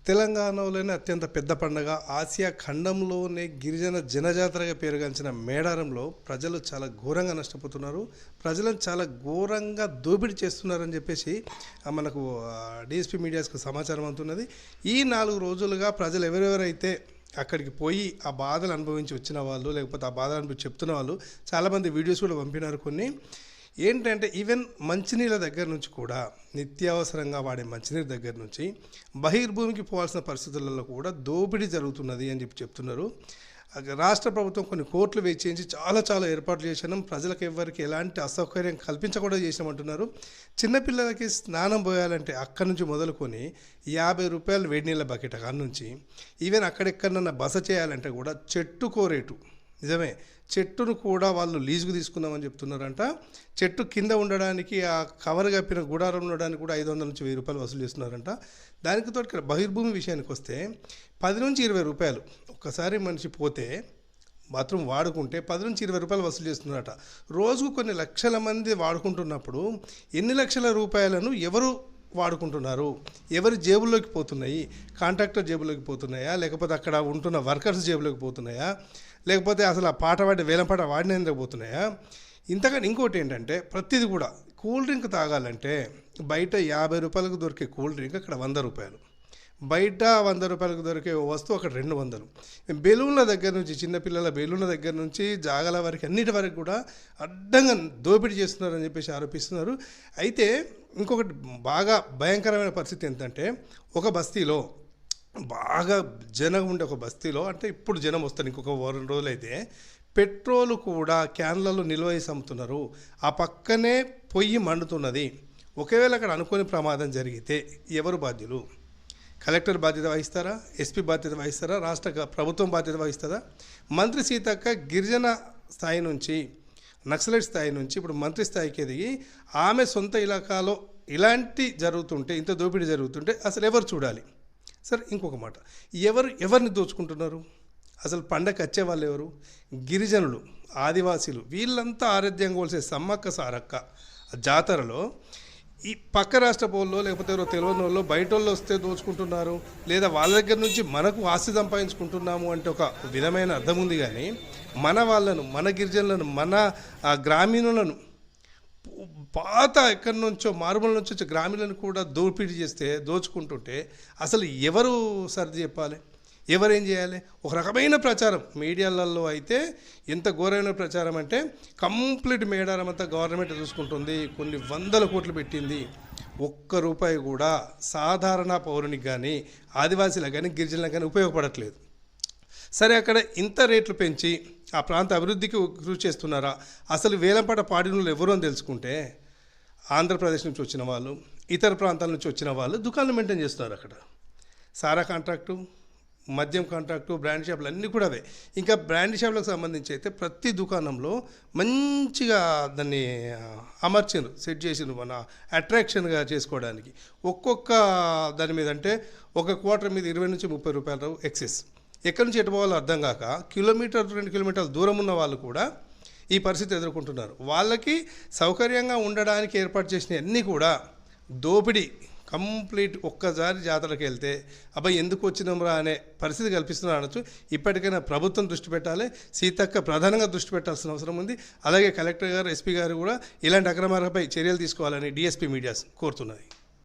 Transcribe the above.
తెలంగాణలోనే అత్యంత పెద్ద పండగ, ఆసియా ఖండంలోనే గిరిజన జనజాతరగా పేరుగాంచిన మేడారంలో ప్రజలు చాలా ఘోరంగా నష్టపోతున్నారు. ప్రజలను చాలా ఘోరంగా దోపిడీ చేస్తున్నారని చెప్పేసి మనకు డిఎస్పీ మీడియాస్కు సమాచారం అందుతున్నది. ఈ 4 రోజులుగా ప్రజలు ఎవరెవరైతే అక్కడికి పోయి ఆ బాధలు అనుభవించి వచ్చిన వాళ్ళు, లేకపోతే ఆ బాధలు అనుభవించి చెప్తున్న వాళ్ళు చాలామంది వీడియోస్ కూడా పంపినారు. కొన్ని ఏంటంటే ఈవెన్ మంచినీళ్ళ దగ్గర నుంచి కూడా, నిత్యావసరంగా వాడే మంచినీళ్ళ దగ్గర నుంచి బహిర్భూమికి పోవాల్సిన పరిస్థితులలో కూడా దోపిడీ జరుగుతున్నది అని చెప్తున్నారు. రాష్ట్ర ప్రభుత్వం కొన్ని కోట్లు వేయించి చాలా ఏర్పాట్లు చేసినాం, ప్రజలకు ఎవరికి ఎలాంటి అసౌకర్యం కల్పించకుండా చేసినామంటున్నారు. చిన్నపిల్లలకి స్నానం పోయాలంటే అక్కడి నుంచి మొదలుకొని 50 రూపాయలు వేడి నీళ్ళ బకెట్ అక్కడి నుంచి, ఈవెన్ అక్కడెక్కడన్నా బస చేయాలంటే కూడా చెట్టుకో రేటు. నిజమే, చెట్టును కూడా వాళ్ళు లీజుకు తీసుకుందామని చెప్తున్నారంట. చెట్టు కింద ఉండడానికి, ఆ కవర్ కప్పిన గుడారం ఉండడానికి కూడా 500 నుంచి 1000 రూపాయలు వసూలు చేస్తున్నారంట. దానికి తోటి బహిర్భూమి విషయానికి వస్తే 10 నుంచి 20 రూపాయలు ఒక్కసారి మనిషి పోతే బాత్రూమ్ వాడుకుంటే 10 నుంచి 20 రూపాయలు వసూలు చేస్తున్నారట. రోజుకు కొన్ని లక్షల మంది వాడుకుంటున్నప్పుడు ఎన్ని లక్షల రూపాయలను ఎవరు వాడుకుంటున్నారు, ఎవరి జేబుల్లోకి పోతున్నాయి? కాంట్రాక్టర్ జేబులోకి పోతున్నాయా, లేకపోతే అక్కడ ఉంటున్న వర్కర్స్ జేబులోకి పోతున్నాయా, లేకపోతే అసలు ఆ పాట పాడి వేలం పాట వాడినందుకు పోతున్నాయా? ఇంతకని ఇంకోటి ఏంటంటే ప్రతిదీ కూడా కూల్ డ్రింక్ తాగాలంటే బయట 50 రూపాయలకు దొరికే కూల్ డ్రింక్ అక్కడ 100 రూపాయలు, బయట 100 రూపాయలకు దొరికే వస్తువు అక్కడ 200. బెలూన్ల దగ్గర నుంచి, చిన్నపిల్లల బెలూన్ల దగ్గర నుంచి జాగల వరకు అన్నిటి వరకు కూడా అడ్డంగా దోపిడీ చేస్తున్నారని చెప్పేసి ఆరోపిస్తున్నారు. అయితే ఇంకొకటి బాగా భయంకరమైన పరిస్థితి ఏంటంటే, ఒక బస్తీలో బాగా జనం ఉండే ఒక బస్తీలో, అంటే ఇప్పుడు జనం వస్తారు, ఇంకొక వారం రోజులైతే పెట్రోల్ కూడా క్యాన్లలో నిల్వ చేసి అమ్ముతున్నారు. ఆ పక్కనే పొయ్యి మండుతున్నది. ఒకవేళ అక్కడ అనుకోని ప్రమాదం జరిగితే ఎవరు బాధ్యులు? కలెక్టర్ బాధ్యత వహిస్తారా? ఎస్పీ బాధ్యత వహిస్తారా? రాష్ట్ర ప్రభుత్వం బాధ్యత వహిస్తుందా? మంత్రి సీతక్క గిరిజన స్థాయి నుంచి, నక్సలైట్ స్థాయి నుంచి ఇప్పుడు మంత్రి స్థాయికి ఎదిగి ఆమె సొంత ఇలాకాలో ఇలాంటి జరుగుతుంటే, ఇంత దోపిడీ జరుగుతుంటే అసలు ఎవరు చూడాలి? సరే, ఇంకొక మాట, ఎవరిని దోచుకుంటున్నారు? అసలు పండగ వచ్చే వాళ్ళు ఎవరు? గిరిజనులు, ఆదివాసీలు, వీళ్ళంతా ఆరాధ్యంగా కొలిసే సమ్మక్క సారక్క జాతరలో ఈ పక్క రాష్ట్ర పోల్లో, లేకపోతే ఎవరో తెలియని వాళ్ళు, బయట వాళ్ళు వస్తే దోచుకుంటున్నారు, లేదా వాళ్ళ దగ్గర నుంచి మనకు ఆస్తి సంపాదించుకుంటున్నాము అంటే ఒక విధమైన అర్థం ఉంది. కానీ మన వాళ్ళను, మన గిరిజనులను, మన గ్రామీణులను, పాత ఎక్కడి నుంచో మారుమూల నుంచి వచ్చే గ్రామీణులను కూడా దోపిడీ చేస్తే, దోచుకుంటుంటే అసలు ఎవరు సర్ది చెప్పాలి? ఎవరేం చేయాలి? ఒక రకమైన ప్రచారం మీడియాలలో అయితే ఎంత ఘోరమైన ప్రచారం అంటే, కంప్లీట్ మేడారం అంతా గవర్నమెంట్ చూసుకుంటుంది, కొన్ని 100 కోట్లు పెట్టింది, ఒక్క రూపాయి కూడా సాధారణ పౌరునికి కానీ, ఆదివాసీలకు కానీ, గిరిజనులకు కానీ ఉపయోగపడట్లేదు. సరే, అక్కడ ఇంత రేట్లు పెంచి ఆ ప్రాంత అభివృద్ధికి కృషి చేస్తున్నారా? అసలు వేలంపాట పాడినోళ్ళు ఎవరు అని తెలుసుకుంటే, ఆంధ్రప్రదేశ్ నుంచి వచ్చిన వాళ్ళు, ఇతర ప్రాంతాల నుంచి వచ్చిన వాళ్ళు దుకాణాలు మెయింటైన్ చేస్తున్నారు. అక్కడ సారా కాంట్రాక్టు, మద్యం కాంట్రాక్టు, బ్రాండ్ షాపులు అన్నీ కూడా అవే. ఇంకా బ్రాండ్ షాపులకు సంబంధించి అయితే ప్రతి దుకాణంలో మంచిగా దాన్ని అమర్చిను, సెట్ చేసిను, మన అట్రాక్షన్గా చేసుకోవడానికి. ఒక్కొక్క దాని మీద అంటే ఒక క్వార్టర్ మీద 20 నుంచి 30 రూపాయలు ఎక్సెస్. ఎక్కడి నుంచి ఎటు పోవాలో అర్థం కాక 2 కిలోమీటర్ల దూరం ఉన్న వాళ్ళు కూడా ఈ పరిస్థితి ఎదుర్కొంటున్నారు. వాళ్ళకి సౌకర్యంగా ఉండడానికి ఏర్పాటు చేసిన అన్నీ కూడా దోపిడీ కంప్లీట్. ఒక్కసారి జాతరకి వెళ్తే అబ్బాయి ఎందుకు వచ్చినాంరా అనే పరిస్థితి కల్పిస్తున్నారు అనొచ్చు. ఇప్పటికైనా ప్రభుత్వం దృష్టి పెట్టాలి, సీతక్క ప్రధానంగా దృష్టి పెట్టాల్సిన అవసరం ఉంది. అలాగే కలెక్టర్ గారు, ఎస్పీ గారు కూడా ఇలాంటి అక్రమాలపై చర్యలు తీసుకోవాలని డిఎస్పీ మీడియాస్ కోరుతున్నది.